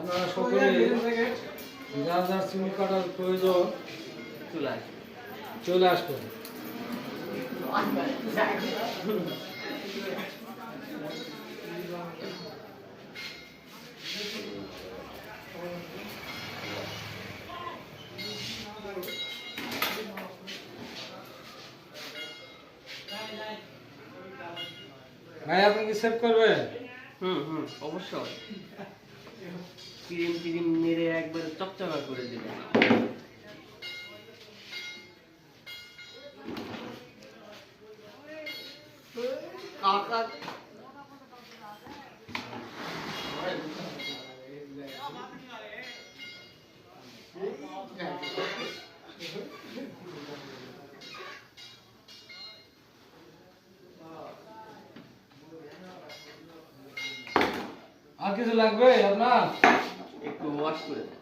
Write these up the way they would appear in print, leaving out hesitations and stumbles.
আপনারা সকলে যার যার চুল কাটার প্রয়োজন চলে আসবেন। ভাই আপনি কি সেভ করবেন? অবশ্যই ক্রিম ক্রিম মেরে একবার চকচকা করে দিবেন। আর কিছু লাগবে আপনার? একটু ওয়াশ করে দেন।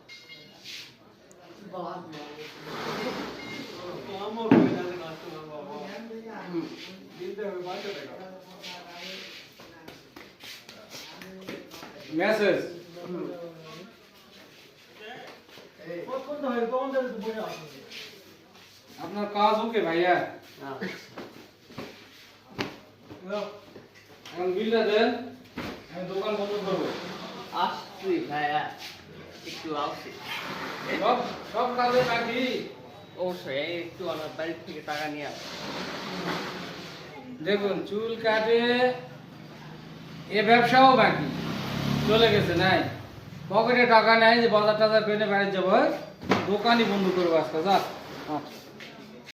মেসেজ আপনার কাজ ওকে ভাইয়া, এখন বিলটা দেন, আমি দোকান বন্ধ করবো। আসছি ভাইয়া, একটু আসছি। সব সব কাজে বাকি। অবশ্যই একটু আমার বাড়ির থেকে টাকা নিয়ে আস। দেখুন চুল কাটে এ ব্যবসাও বাকি চলে গেছে, নাই পকেটে টাকা নাই যে বাজার টাজার করে বাড়ি যাবো, দোকানই বন্ধ করবো আজকে। যা